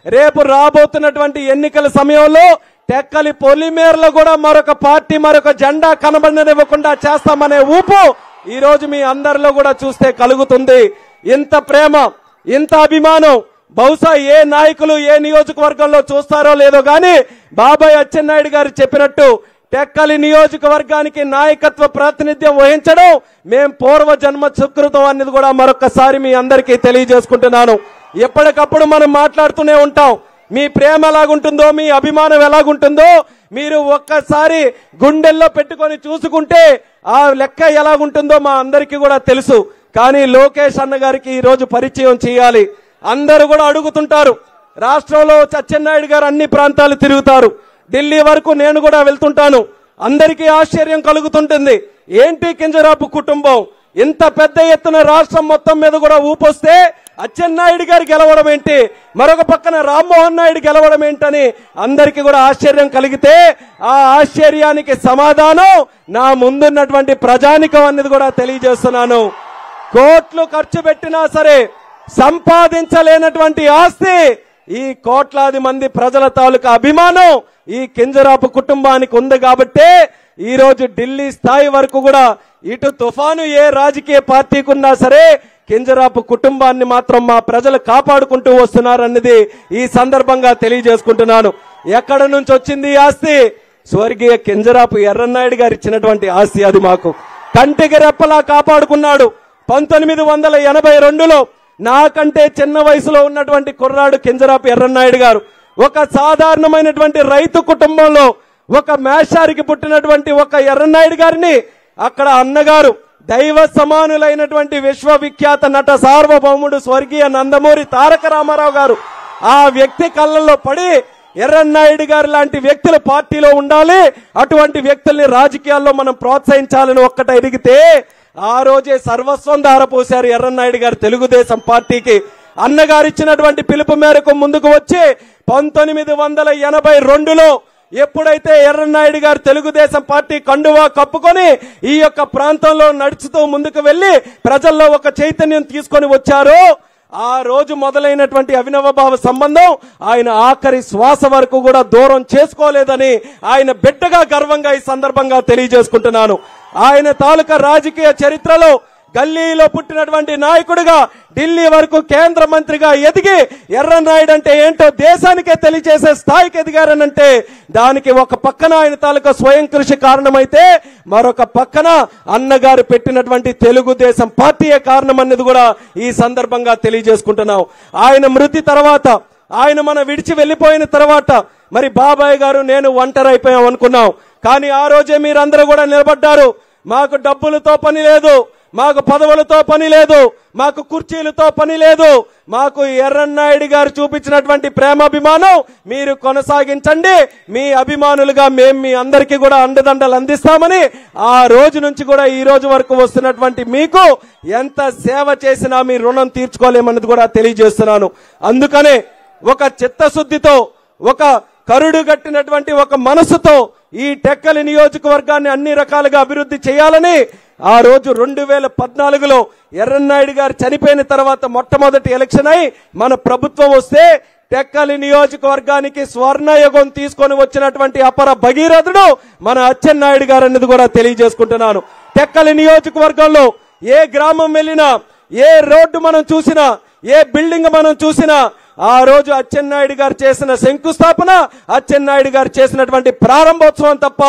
రేపు రాబోతున్నటువంటి ఎన్నికల సమయంలో టెక్కలి పొలిమేరలో కూడా మరొక పార్టీ మరొక జెండా కనబడనివ్వకుండా చేస్తామనే ఊపు ఈ రోజు మీ అందరిలో కూడా చూస్తే కలుగుతుంది. ఇంత ప్రేమ, ఇంత అభిమానం బహుశా ఏ నాయకులు ఏ నియోజకవర్గంలో చూస్తారో లేదో గాని బాబాయ్ అచ్చెన్నాయుడు గారు చెప్పినట్టు టెక్కలి నియోజకవర్గానికి నాయకత్వ ప్రాతినిధ్యం వహించడం మేం పూర్వ జన్మ సుకృతం అనేది కూడా మరొకసారి మీ అందరికీ తెలియజేసుకుంటున్నాను. ఎప్పటికప్పుడు మనం మాట్లాడుతూనే ఉంటాం. మీ ప్రేమ ఎలాగుంటుందో, మీ అభిమానం ఎలాగుంటుందో మీరు ఒక్కసారి గుండెల్లో పెట్టుకొని చూసుకుంటే ఆ లెక్క ఎలాగుంటుందో మా అందరికీ కూడా తెలుసు. కానీ లోకేష్ అన్న గారికి ఈ రోజు పరిచయం చేయాలి. అందరూ కూడా అడుగుతుంటారు. రాష్ట్రంలో అచ్చెన్నాయుడు గారు అన్ని ప్రాంతాలు తిరుగుతారు. ఢిల్లీ వరకు నేను కూడా వెళ్తుంటాను. అందరికీ ఆశ్చర్యం కలుగుతుంటుంది. ఏంటి కింజరాపు కుటుంబం ఇంత పెద్ద ఎత్తున రాష్ట్రం మొత్తం మీద కూడా ఊపొస్తే అచ్చెన్నాయుడు గారు గెలవడం ఏంటి, మరొక పక్కన రామ్మోహన్ నాయుడు గెలవడం ఏంటని అందరికీ కూడా ఆశ్చర్యం కలిగితే ఆ ఆశ్చర్యానికి సమాధానం నా ముందున్నటువంటి ప్రజానికం అనేది కూడా తెలియజేస్తున్నాను. కోట్లు ఖర్చు పెట్టినా సరే సంపాదించలేనటువంటి ఆస్తి ఈ కోట్లాది మంది ప్రజల తాలూకా అభిమానం ఈ కింజరాపు కుటుంబానికి ఉంది. కాబట్టే ఈ రోజు ఢిల్లీ స్థాయి వరకు కూడా ఇటు తుఫాను ఏ రాజకీయ పార్టీకి ఉన్నా సరే కింజరాపు కుటుంబాన్ని మాత్రం మా ప్రజలు కాపాడుకుంటూ వస్తున్నారన్నది ఈ సందర్భంగా తెలియజేసుకుంటున్నాను. ఎక్కడ నుంచి వచ్చింది ఈ ఆస్తి? స్వర్గీయ కింజరాపు ఎర్రన్నాయుడు గారు ఇచ్చినటువంటి ఆస్తి. అది మాకు కంటికి రెప్పలా కాపాడుకున్నాడు. 1982లో నాకంటే చిన్న వయసులో ఉన్నటువంటి కుర్రాడు కింజరాపు ఎర్రన్నాయుడు గారు ఒక సాధారణమైనటువంటి రైతు కుటుంబంలో ఒక మేషారికి పుట్టినటువంటి ఒక ఎర్రన్నాయుడు గారిని అక్కడ అన్నగారు దైవ సమానులైనటువంటి విశ్వవిఖ్యాత నట సార్వభౌముడు స్వర్గీయ నందమూరి తారక రామారావు గారు ఆ వ్యక్తి కళ్ళల్లో పడి ఎర్రన్నాయుడు గారు లాంటి వ్యక్తులు పార్టీలో ఉండాలి, అటువంటి వ్యక్తుల్ని రాజకీయాల్లో మనం ప్రోత్సహించాలని ఒక్కట ఎదిగితే ఆ రోజే సర్వస్వం ధారపోశారు ఎర్రన్నాయుడు గారు తెలుగుదేశం పార్టీకి. అన్నగారు ఇచ్చినటువంటి పిలుపు మేరకు ముందుకు వచ్చి 1982లో ఎప్పుడైతే ఎర్రన్నాయుడు గారు తెలుగుదేశం పార్టీ కండువా కప్పుకొని ఈ యొక్క ప్రాంతంలో నడుచుతూ ముందుకు వెళ్లి ప్రజల్లో ఒక చైతన్యం తీసుకొని వచ్చారో ఆ రోజు మొదలైనటువంటి అవినవభావ సంబంధం ఆయన ఆఖరి శ్వాస వరకు కూడా దూరం చేసుకోలేదని ఆయన బిడ్డగా గర్వంగా ఈ సందర్భంగా తెలియజేసుకుంటున్నాను. ఆయన తాలూకా రాజకీయ చరిత్రలో గల్లీలో పుట్టినటువంటి నాయకుడిగా ఢిల్లీ వరకు కేంద్ర మంత్రిగా ఎదిగి ఎర్రన్నాయుడు అంటే ఏంటో దేశానికే తెలియజేసే స్థాయికి ఎదిగారనంటే దానికి ఒక పక్కన ఆయన తాలూకా స్వయం కృషి కారణమైతే మరొక పక్కన అన్నగారు పెట్టినటువంటి తెలుగుదేశం పార్టీయే కారణం అనేది కూడా ఈ సందర్భంగా తెలియజేసుకుంటున్నాం. ఆయన మృతి తర్వాత, ఆయన మన విడిచి వెళ్లిపోయిన తర్వాత మరి బాబాయ్ గారు నేను ఒంటరి అయిపోయాం అనుకున్నాం. కానీ ఆ రోజే మీరందరూ కూడా నిలబడ్డారు. మాకు డబ్బులతో పని లేదు, మాకు పదవులతో పని లేదు, మాకు కుర్చీలతో పని లేదు, మాకు ఎర్రన్నాయుడు గారు చూపించినటువంటి ప్రేమాభిమానం మీరు కొనసాగించండి, మీ అభిమానులుగా మేము మీ అందరికీ కూడా అండదండలు అందిస్తామని ఆ రోజు నుంచి కూడా ఈ రోజు వరకు వస్తున్నటువంటి మీకు ఎంత సేవ చేసినా మీ రుణం తీర్చుకోలేమన్నది కూడా తెలియజేస్తున్నాను. అందుకనే ఒక చిత్తశుద్ధితో, ఒక కరుడు గట్టినటువంటి ఒక మనసుతో ఈ టెక్కలి నియోజకవర్గాన్ని అన్ని రకాలుగా అభివృద్ధి చేయాలని ఆ రోజు 2014లో ఎర్రన్నాయుడు గారు చనిపోయిన తర్వాత మొట్టమొదటి ఎలక్షన్ అయి మన ప్రభుత్వం వస్తే టెక్కలి నియోజకవర్గానికి స్వర్ణయుగం తీసుకొని వచ్చినటువంటి అపర భగీరథుడు మన అచ్చెన్నాయుడు గారు అన్నది కూడా తెలియజేసుకుంటున్నాను. టెక్కలి నియోజకవర్గంలో ఏ గ్రామం వెళ్ళినా, ఏ రోడ్డు మనం చూసినా, ఏ బిల్డింగ్ మనం చూసినా ఆ రోజు అచ్చెన్నాయుడు గారు చేసిన శంకుస్థాపన, అచ్చెన్నాయుడు గారు చేసినటువంటి ప్రారంభోత్సవం తప్ప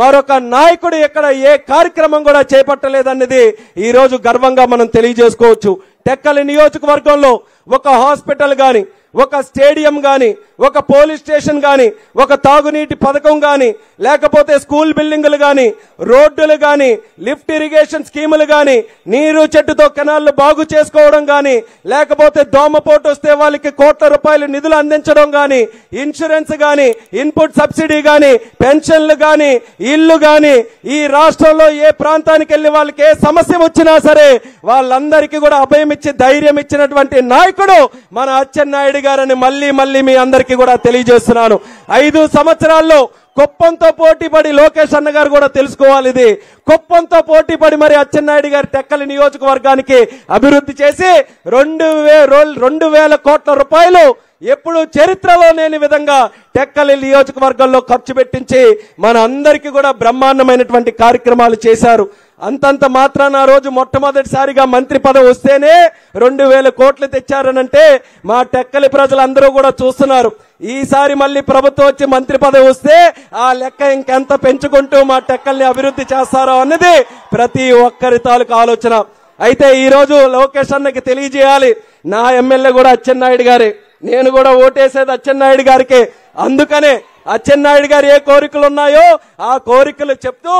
మరొక నాయకుడు ఎక్కడ ఏ కార్యక్రమం కూడా చేపట్టలేదన్నది ఈ రోజు గర్వంగా మనం తెలియజేసుకోవచ్చు. టెక్కలి నియోజకవర్గంలో ఒక హాస్పిటల్ గాని, ఒక స్టేడియం గాని, ఒక పోలీస్ స్టేషన్ గాని, ఒక తాగునీటి పథకం గాని, లేకపోతే స్కూల్ బిల్డింగులు గాని, రోడ్డులు గాని, లిఫ్ట్ ఇరిగేషన్ స్కీములు గాని, నీరు చెట్టుతో కెనాల్లు బాగు చేసుకోవడం గాని, లేకపోతే దోమపోటు వస్తే వాళ్ళకి కోట్ల రూపాయలు నిధులు అందించడం గాని, ఇన్సూరెన్స్ గాని, ఇన్పుట్ సబ్సిడీ గాని, పెన్షన్లు గాని, ఇల్లు గాని, ఈ రాష్ట్రంలో ఏ ప్రాంతానికి వెళ్లి వాళ్ళకి ఏ సమస్య వచ్చినా సరే వాళ్ళందరికీ కూడా అభయం ఇచ్చి ధైర్యం ఇచ్చినటువంటి నాయకుడు మన అచ్చెన్నాయుడు గారని మళ్ళీ మళ్ళీ మీ అందరికీ కూడా తెలియజేస్తున్నాను. 5 సంవత్సరాల్లో కుప్పంతో పోటీపడి లోకేష్ అన్న గారు కూడా తెలుసుకోవాలి. ఇది కుప్పంతో పోటీపడి మరి అచ్చెన్నాయుడు గారి టెక్కలి నియోజకవర్గానికి అభివృద్ధి చేసి 2,000 కోట్ల రూపాయలు ఎప్పుడు చరిత్రలో లేని విధంగా టెక్కలి నియోజకవర్గంలో ఖర్చు పెట్టించి మన అందరికీ కూడా బ్రహ్మాండమైనటువంటి కార్యక్రమాలు చేశారు. అంతంత మాత్రాన ఆ రోజు మొట్టమొదటిసారిగా మంత్రి పదవి వస్తేనే 2000 కోట్లు తెచ్చారనంటే మా టెక్కలి ప్రజలందరూ కూడా చూస్తున్నారు. ఈసారి మళ్ళీ ప్రభుత్వం వచ్చి మంత్రి పదవి వస్తే ఆ లెక్క ఇంకెంత పెంచుకుంటూ మా టెక్కల్ని అభివృద్ధి చేస్తారో అన్నది ప్రతి ఒక్కరి తాలూకు ఆలోచన. అయితే ఈ రోజు లోకేష్ అన్నకి తెలియజేయాలి, నా ఎమ్మెల్యే కూడా అచ్చెన్నాయుడు గారే, నేను కూడా ఓటేసేది అచ్చెన్నాయుడు గారికి. అందుకనే అచ్చెన్నాయుడు గారు ఏ కోరికలు ఉన్నాయో ఆ కోరికలు చెప్తూ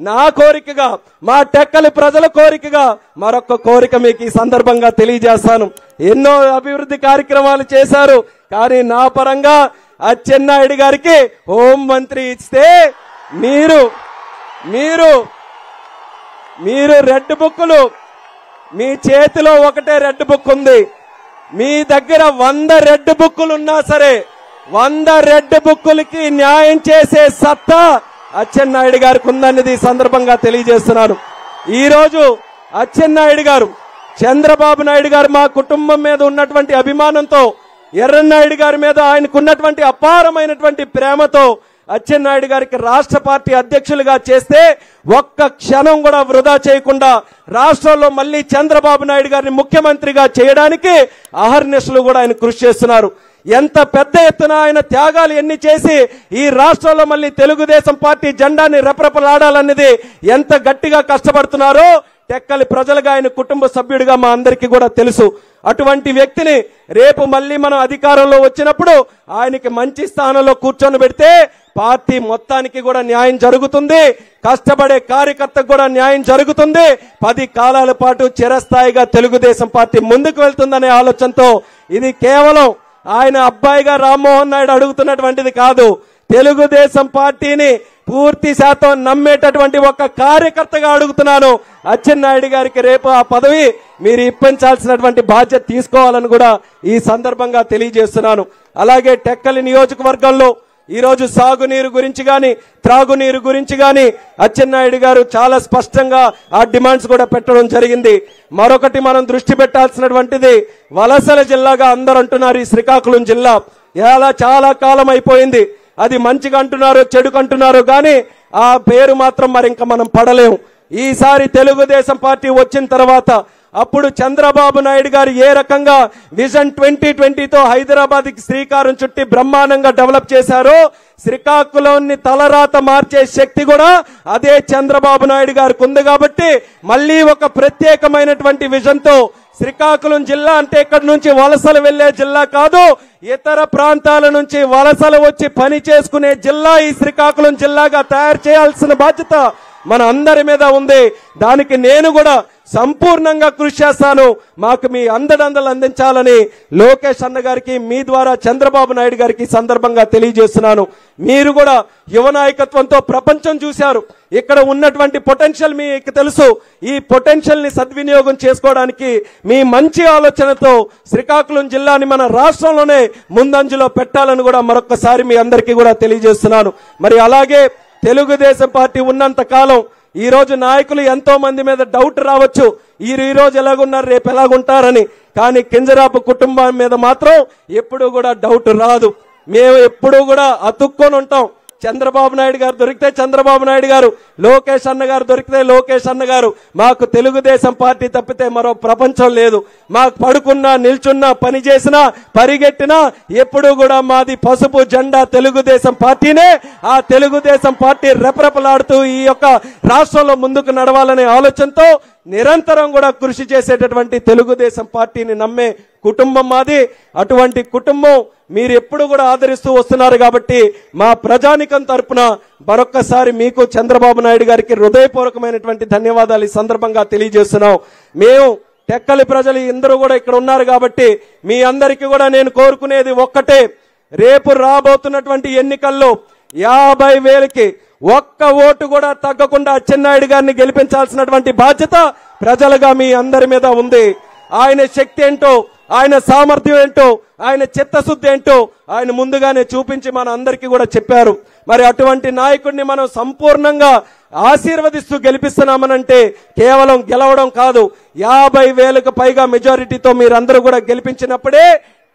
నా కోరికగా, మా టెక్కలి ప్రజల కోరికగా మరొక కోరిక మీకు ఈ సందర్భంగా తెలియజేస్తాను. ఎన్నో అభివృద్ధి కార్యక్రమాలు చేశారు, కానీ నా పరంగా అచ్చెన్నాయుడు గారికి హోం మంత్రి ఇస్తే మీరు రెడ్ బుక్కులు, మీ చేతిలో ఒకటే రెడ్ బుక్ ఉంది, మీ దగ్గర 100 రెడ్ బుక్కులు ఉన్నా సరే 100 రెడ్ బుక్కులకి న్యాయం చేసే సత్తా అచ్చెన్నాయుడు గారికి ఉందన్నది ఈ సందర్భంగా తెలియజేస్తున్నాను. ఈ రోజు అచ్చెన్నాయుడు గారు, చంద్రబాబు నాయుడు గారు మా కుటుంబం మీద ఉన్నటువంటి అభిమానంతో, ఎర్రన్నాయుడు గారి మీద ఆయనకున్నటువంటి అపారమైనటువంటి ప్రేమతో అచ్చెన్నాయుడు గారికి రాష్ట్ర పార్టీ అధ్యక్షులుగా చేస్తే ఒక్క క్షణం కూడా వృధా చేయకుండా రాష్ట్రంలో మళ్ళీ చంద్రబాబు నాయుడు గారిని ముఖ్యమంత్రిగా చేయడానికి అహర్నిశలు కూడా ఆయన కృషి చేస్తున్నారు. ఎంత పెద్ద ఎత్తున ఆయన త్యాగాలు ఎన్ని చేసి ఈ రాష్ట్రంలో మళ్ళీ తెలుగుదేశం పార్టీ జెండాని రెపరెపలాడాలన్నది ఎంత గట్టిగా కష్టపడుతున్నారో టెక్కలి ప్రజలుగా, ఆయన కుటుంబ సభ్యుడిగా మా అందరికీ కూడా తెలుసు. అటువంటి వ్యక్తిని రేపు మళ్ళీ మనం అధికారంలో వచ్చినప్పుడు ఆయనకి మంచి స్థానంలో కూర్చొని పెడితే పార్టీ మొత్తానికి కూడా న్యాయం జరుగుతుంది, కష్టపడే కార్యకర్తకు కూడా న్యాయం జరుగుతుంది, 10 కాలాల పాటు చిరస్థాయిగా తెలుగుదేశం పార్టీ ముందుకు వెళ్తుందనే ఆలోచనతో, ఇది కేవలం ఆయన అబ్బాయిగా రామ్మోహన్ నాయుడు అడుగుతున్నటువంటిది కాదు, తెలుగుదేశం పార్టీని పూర్తి శాతం నమ్మేటటువంటి ఒక కార్యకర్తగా అడుగుతున్నాను. అచ్చెన్నాయుడు గారికి రేపు ఆ పదవి మీరు ఇప్పించాల్సినటువంటి బాధ్యత తీసుకోవాలని కూడా ఈ సందర్భంగా తెలియజేస్తున్నాను. అలాగే టెక్కలి నియోజకవర్గంలో ఈరోజు సాగునీరు గురించి గాని, త్రాగునీరు గురించి గాని అచ్చెన్నాయుడు గారు చాలా స్పష్టంగా ఆ డిమాండ్స్ కూడా పెట్టడం జరిగింది. మరొకటి మనం దృష్టి పెట్టాల్సినటువంటిది, వలసల జిల్లాగా అందరూ అంటున్నారు ఈ శ్రీకాకుళం జిల్లా. ఇలా చాలా కాలం అయిపోయింది, అది మంచిగా అంటున్నారు చెడుకు అంటున్నారు, కానీ ఆ పేరు మాత్రం మరి ఇంకా మనం పడలేము. ఈసారి తెలుగుదేశం పార్టీ వచ్చిన తర్వాత అప్పుడు చంద్రబాబు నాయుడు గారు ఏ రకంగా విజన్ 2020తో హైదరాబాద్ కి శ్రీకారం చుట్టి బ్రహ్మాండంగా డెవలప్ చేశారో, శ్రీకాకుళాన్ని తలరాత మార్చే శక్తి కూడా అదే చంద్రబాబు నాయుడు గారికి ఉంది. కాబట్టి మళ్ళీ ఒక ప్రత్యేకమైనటువంటి విజన్ తో శ్రీకాకుళం జిల్లా అంటే ఇక్కడి నుంచి వలసలు వెళ్లే జిల్లా కాదు, ఇతర ప్రాంతాల నుంచి వలసలు వచ్చి పని చేసుకునే జిల్లా ఈ శ్రీకాకుళం జిల్లాగా తయారు చేయాల్సిన బాధ్యత మన అందరి మీద ఉంది. దానికి నేను కూడా సంపూర్ణంగా కృషి చేస్తాను. మాకు మీ అండదండలు అందించాలని లోకేష్ అన్న గారికి మీ ద్వారా చంద్రబాబు నాయుడు గారికి సందర్భంగా తెలియజేస్తున్నాను. మీరు కూడా యువ నాయకత్వంతో ప్రపంచం చూశారు, ఇక్కడ ఉన్నటువంటి పొటెన్షియల్ మీకు తెలుసు. ఈ పొటెన్షియల్ ని సద్వినియోగం చేసుకోవడానికి మీ మంచి ఆలోచనతో శ్రీకాకుళం జిల్లాని మన రాష్ట్రంలోనే ముందంజలో పెట్టాలని కూడా మరొకసారి మీ అందరికీ కూడా తెలియజేస్తున్నాను. మరి అలాగే తెలుగుదేశం పార్టీ ఉన్నంత కాలం ఈ రోజు నాయకులు ఎంతో మంది మీద డౌట్ రావచ్చు, ఈ రోజు ఎలాగున్నారు రేపు ఎలాగుంటారని, కానీ కింజరాపు కుటుంబం మీద మాత్రం ఎప్పుడూ కూడా డౌట్ రాదు. మేము ఎప్పుడూ కూడా అతుక్కొని ఉంటాం. చంద్రబాబు నాయుడు గారు దొరికితే చంద్రబాబు నాయుడు గారు, లోకేష్ అన్న గారు దొరికితే లోకేష్ అన్న గారు. మాకు తెలుగుదేశం పార్టీ తప్పితే మరో ప్రపంచం లేదు. మాకు పడుకున్నా, నిల్చున్నా, పని చేసినా, పరిగెట్టినా ఎప్పుడూ కూడా మాది పసుపు జెండా తెలుగుదేశం పార్టీనే. ఆ తెలుగుదేశం పార్టీ రెపరెపలాడుతూ ఈ యొక్క రాష్ట్రంలో ముందుకు నడవాలనే ఆలోచనతో నిరంతరం కూడా కృషి చేసేటటువంటి తెలుగుదేశం పార్టీని నమ్మే కుటుంబం మాది. అటువంటి కుటుంబం మీరు ఎప్పుడు కూడా ఆదరిస్తూ వస్తున్నారు. కాబట్టి మా ప్రజానికం తరపున మరొక్కసారి మీకు చంద్రబాబు నాయుడు గారికి హృదయపూర్వకమైనటువంటి ధన్యవాదాలు ఈ సందర్భంగా తెలియజేస్తున్నాం. మేము టెక్కలి ప్రజలు అందరూ కూడా ఇక్కడ ఉన్నారు కాబట్టి మీ అందరికీ కూడా నేను కోరుకునేది ఒక్కటే, రేపు రాబోతున్నటువంటి ఎన్నికల్లో 50,000కి ఒక్క ఓటు కూడా తగ్గకుండా అచ్చెన్నాయుడు గారిని గెలిపించాల్సినటువంటి బాధ్యత ప్రజలుగా మీ అందరి మీద ఉంది. ఆయన శక్తి ఏంటో, ఆయన సామర్థ్యం ఏంటో, ఆయన చిత్తశుద్ధి ఏంటో ఆయన ముందుగానే చూపించి మన అందరికీ కూడా చెప్పారు. మరి అటువంటి నాయకుడిని మనం సంపూర్ణంగా ఆశీర్వదిస్తూ గెలిపిస్తున్నామనంటే కేవలం గెలవడం కాదు, 50,000కు పైగా మెజారిటీతో మీరందరూ కూడా గెలిపించినప్పుడే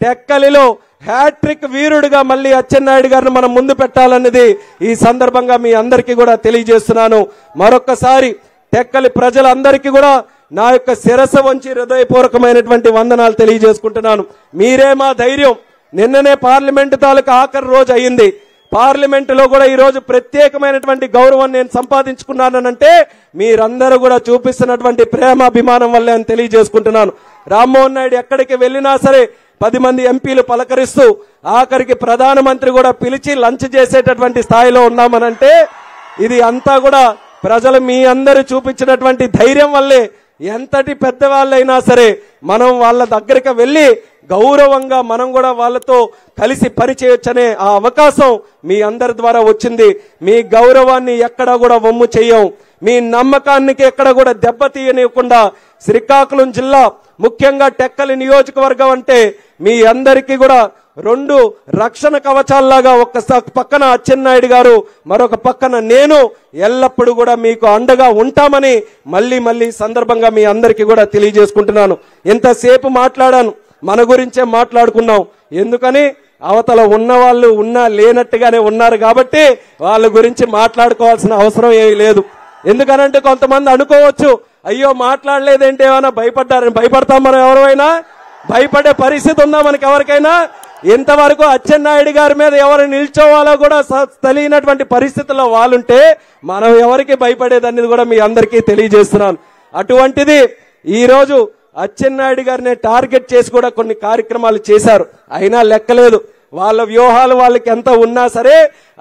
టెక్కలిలో హ్యాట్రిక్ వీరుడిగా మళ్ళీ అచ్చెన్నాయుడు గారిని మనం ముందు పెట్టాలన్నది ఈ సందర్భంగా మీ అందరికీ కూడా తెలియజేస్తున్నాను. మరొక్కసారి టెక్కలి ప్రజలందరికీ కూడా నా యొక్క శిరస్సు వంచి హృదయపూర్వకమైనటువంటి వందనాలు తెలియజేసుకుంటున్నాను. మీరే మా ధైర్యం. నిన్ననే పార్లమెంటు తాలూకు ఆఖరి రోజు అయింది. పార్లమెంటులో కూడా ఈ రోజు ప్రత్యేకమైనటువంటి గౌరవం నేను సంపాదించుకున్నానంటే మీరందరూ కూడా చూపిస్తున్నటువంటి ప్రేమ అభిమానం వల్లే అని తెలియజేసుకుంటున్నాను. రామ్మోహన్ నాయుడు ఎక్కడికి వెళ్ళినా సరే 10 మంది ఎంపీలు పలకరిస్తూ ఆఖరికి ప్రధానమంత్రి కూడా పిలిచి లంచ్ చేసేటటువంటి స్థాయిలో ఉన్నామనంటే ఇది అంతా కూడా ప్రజలు మీ అందరూ చూపించినటువంటి ధైర్యం వల్లే. ఎంతటి పెద్దవాళ్ళైనా సరే మనం వాళ్ళ దగ్గరికి వెళ్ళి గౌరవంగా మనం కూడా వాళ్ళతో కలిసి పనిచేయొచ్చనే ఆ అవకాశం మీ అందరి ద్వారా వచ్చింది. మీ గౌరవాన్ని ఎక్కడా కూడా వమ్ము చెయ్యం. మీ నమ్మకానికి ఎక్కడ కూడా దెబ్బతీయనివ్వకుండా శ్రీకాకుళం జిల్లా ముఖ్యంగా టెక్కలి నియోజకవర్గం అంటే మీ అందరికీ కూడా 2 రక్షణ కవచాల్లాగా ఒక పక్కన అచ్చెన్నాయుడు గారు, మరొక పక్కన నేను ఎల్లప్పుడూ కూడా మీకు అండగా ఉంటామని మళ్ళీ సందర్భంగా మీ అందరికీ కూడా తెలియజేసుకుంటున్నాను. ఇంతసేపు మాట్లాడాను, మన గురించే మాట్లాడుకున్నాం. ఎందుకని అవతల ఉన్న వాళ్ళు ఉన్నా లేనట్టుగానే ఉన్నారు కాబట్టి వాళ్ళ గురించి మాట్లాడుకోవాల్సిన అవసరం ఏమీ లేదు. ఎందుకనంటే కొంతమంది అనుకోవచ్చు, అయ్యో మాట్లాడలేదేంటి, ఏమైనా భయపడ్డారని. భయపడతాం మనం? ఎవరైనా భయపడే పరిస్థితి ఉందా మనకి ఎవరికైనా? ఇంతవరకు అచ్చెన్నాయుడు గారి మీద ఎవరు నిల్చోవాలో కూడా తెలియనటువంటి పరిస్థితుల్లో వాళ్ళుంటే మనం ఎవరికి భయపడేదనేది కూడా మీ అందరికీ తెలియజేస్తున్నాను. అటువంటిది ఈ రోజు అచ్చెన్నాయుడు గారిని టార్గెట్ చేసి కూడా కొన్ని కార్యక్రమాలు చేశారు. అయినా లెక్కలేదు. వాళ్ళ వ్యూహాలు వాళ్ళకి ఎంత ఉన్నా సరే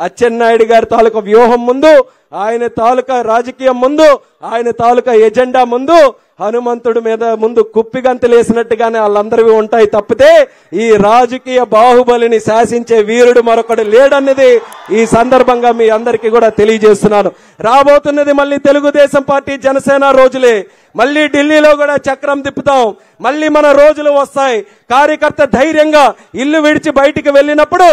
అచ్చెన్నాయుడు గారి తాలూకా వ్యూహం ముందు, ఆయన తాలూకా రాజకీయం ముందు, ఆయన తాలూకా ఎజెండా ముందు హనుమంతుడి మీద ముందు కుప్పిగంతులేసినట్టుగానే వాళ్ళందరివి ఉంటాయి తప్పితే ఈ రాజకీయ బాహుబలిని శాసించే వీరుడు మరొకడు లేడన్నది ఈ సందర్భంగా మీ అందరికీ కూడా తెలియజేస్తున్నాను. రాబోతున్నది మళ్ళీ తెలుగుదేశం పార్టీ జనసేన రోజులే. మళ్ళీ ఢిల్లీలో కూడా చక్రం తిప్పుతాం. మళ్ళీ మన రోజులు వస్తాయి. కార్యకర్త ధైర్యంగా ఇల్లు విడిచి బయటికి వెళ్ళినప్పుడు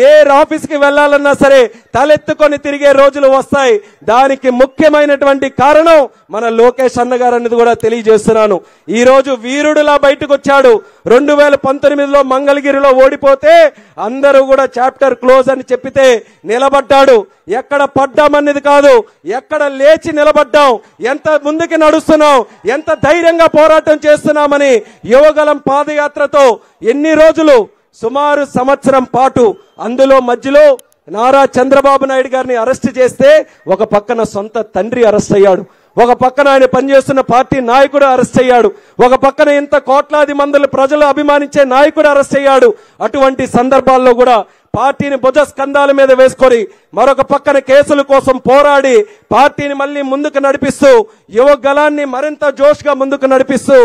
ఏ ఆఫీస్కి వెళ్లాలన్నా సరే తలెత్తుకొని తిరిగే రోజులు వస్తాయి. దానికి ముఖ్యమైనటువంటి కారణం మన లోకేష్ అన్న గారు అనేది కూడా తెలియజేస్తున్నాను. ఈ రోజు వీరుడులా బయటకు వచ్చాడు. 2019లో మంగళగిరిలో ఓడిపోతే అందరూ కూడా చాప్టర్ క్లోజ్ అని చెప్పితే నిలబడ్డాడు. ఎక్కడ పడ్డామన్నది కాదు, ఎక్కడ లేచి నిలబడ్డాం, ఎంత ముందుకు నడుస్తున్నాం, ఎంత ధైర్యంగా పోరాటం చేస్తున్నామని యువగలం పాదయాత్రతో ఎన్ని రోజులు, సుమారు సంవత్సరం పాటు, అందులో మధ్యలో నారా చంద్రబాబు నాయుడు గారిని అరెస్ట్ చేస్తే ఒక పక్కన సొంత తండ్రి అరెస్ట్ అయ్యాడు, ఒక పక్కన ఆయన పనిచేస్తున్న పార్టీ నాయకుడు అరెస్ట్ అయ్యాడు, ఒక పక్కన ఇంత కోట్లాది మంది ప్రజలు అభిమానించే నాయకుడు అరెస్ట్ అయ్యాడు. అటువంటి సందర్భాల్లో కూడా పార్టీని భుజ స్కంధాల మీద వేసుకొని మరొక పక్కన కేసుల కోసం పోరాడి పార్టీని మళ్ళీ ముందుకు నడిపిస్తూ యువ గలాన్ని మరింత జోష్గా ముందుకు నడిపిస్తూ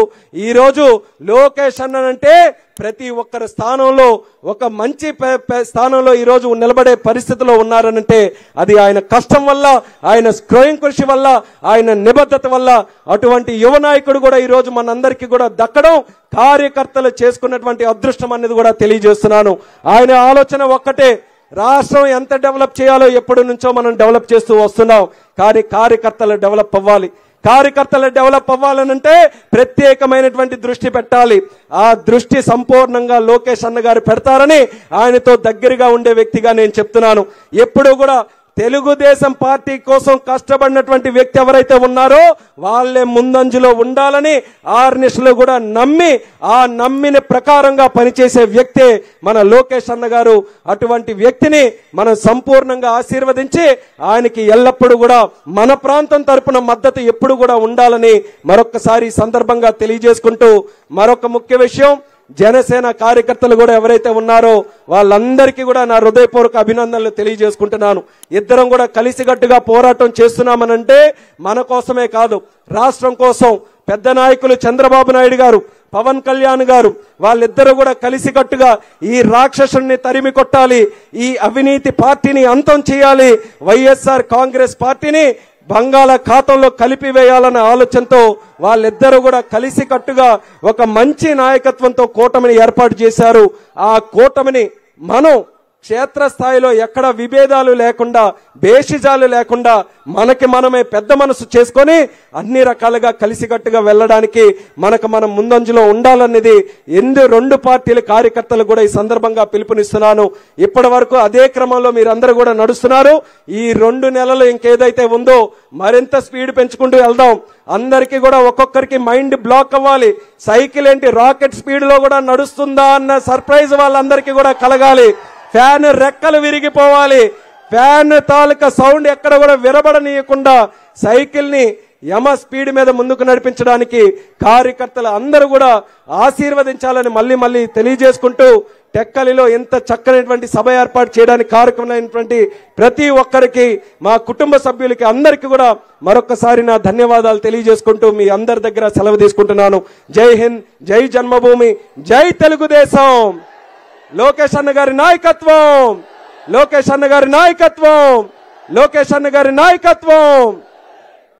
ఈ రోజు లోకేష్ అన్ననంటే ప్రతి ఒక్కరి స్థానంలో ఒక మంచి స్థానంలో ఈ రోజు నిలబడే పరిస్థితిలో ఉన్నారనంటే అది ఆయన కష్టం వల్ల, ఆయన స్వయం కృషి వల్ల, ఆయన నిబద్ధత వల్ల. అటువంటి యువ నాయకుడు కూడా ఈ రోజు మనందరికీ కూడా దక్కడం కార్యకర్తలు చేసుకున్నటువంటి అదృష్టం అనేది కూడా తెలియజేస్తున్నాను. ఆయన ఆలోచన ఒక్కటే, రాష్ట్రం ఎంత డెవలప్ చేయాలో ఎప్పటి నుంచో మనం డెవలప్ చేస్తూ వస్తున్నాం. కానీ కార్యకర్తలు డెవలప్ అవ్వాలి. కార్యకర్తలు డెవలప్ అవ్వాలనంటే ప్రత్యేకమైనటువంటి దృష్టి పెట్టాలి. ఆ దృష్టి సంపూర్ణంగా లోకేష్ అన్న గారు పెడతారని ఆయనతో దగ్గరగా ఉండే వ్యక్తిగా నేను చెప్తున్నాను. ఎప్పుడు కూడా తెలుగుదేశం పార్టీ కోసం కష్టపడినటువంటి వ్యక్తి ఎవరైతే ఉన్నారో వాళ్ళే ముందంజలో ఉండాలని ఆర్నిషలు కూడా నమ్మి ఆ నమ్మిన ప్రకారంగా పనిచేసే వ్యక్తే మన లోకేష్ అన్న గారు. అటువంటి వ్యక్తిని మనం సంపూర్ణంగా ఆశీర్వదించి ఆయనకి ఎల్లప్పుడూ కూడా మన ప్రాంతం తరపున మద్దతు ఎప్పుడు కూడా ఉండాలని మరొకసారి సందర్భంగా తెలియజేసుకుంటూ, మరొక ముఖ్య విషయం, జనసేన కార్యకర్తలు కూడా ఎవరైతే ఉన్నారో వాళ్ళందరికీ కూడా నా హృదయపూర్వక అభినందనలు తెలియజేసుకుంటున్నాను. ఇద్దరం కూడా కలిసికట్టుగా పోరాటం చేస్తున్నామనంటే మన కోసమే కాదు, రాష్ట్రం కోసం. పెద్ద నాయకులు చంద్రబాబు నాయుడు గారు, పవన్ కళ్యాణ్ గారు వాళ్ళిద్దరూ కూడా కలిసికట్టుగా ఈ రాక్షసుని తరిమి కొట్టాలి, ఈ అవినీతి పార్టీని అంతం చేయాలి, వైఎస్ఆర్ కాంగ్రెస్ పార్టీని బంగాళాఖాతంలో కలిపివేయాలన్న ఆలోచనతో వాళ్ళిద్దరూ కూడా కలిసికట్టుగా ఒక మంచి నాయకత్వంతో కూటమిని ఏర్పాటు చేశారు. ఆ కూటమిని మనం క్షేత్రస్థాయిలో ఎక్కడ విభేదాలు లేకుండా, భేషజాలు లేకుండా మనకి మనమే పెద్ద మనసు చేసుకొని అన్ని రకాలుగా కలిసికట్టుగా వెళ్ళడానికి మనం ముందంజలో ఉండాలనేది రెండు పార్టీల కార్యకర్తలు కూడా ఈ సందర్భంగా పిలుపునిస్తున్నాను. ఇప్పటి వరకు అదే క్రమంలో మీరందరూ కూడా నడుస్తున్నారు. ఈ 2 నెలలు ఇంకేదైతే ఉందో మరింత స్పీడ్ పెంచుకుంటూ వెళ్దాం. అందరికీ కూడా ఒక్కొక్కరికి మైండ్ బ్లాక్ అవ్వాలి. సైకిల్ ఏంటి రాకెట్ స్పీడ్ లో కూడా నడుస్తుందా అన్న సర్ప్రైజ్ వాళ్ళందరికీ కూడా కలగాలి. ఫ్యాన్ రెక్కలు విరిగిపోవాలి. ఫ్యాన్ తాలూకా సౌండ్ ఎక్కడ కూడా విరబడనీయకుండా సైకిల్ ని యమ స్పీడ్ మీద ముందుకు నడిపించడానికి కార్యకర్తలు అందరూ కూడా ఆశీర్వదించాలని మళ్ళీ తెలియజేసుకుంటూ, టెక్కలిలో ఎంత చక్కనైనటువంటి సభ ఏర్పాటు చేయడానికి కారకమైనటువంటి ప్రతి ఒక్కరికి, మా కుటుంబ సభ్యులకి అందరికీ కూడా మరొకసారి నా ధన్యవాదాలు తెలియజేసుకుంటూ మీ అందరి దగ్గర సెలవు తీసుకుంటున్నాను. జై హింద్, జై జన్మభూమి, జై తెలుగుదేశం. లోకేష్ అన్న గారి నాయకత్వం, లోకేష్ అన్న గారి నాయకత్వం, లోకేష్ అన్న గారి నాయకత్వం.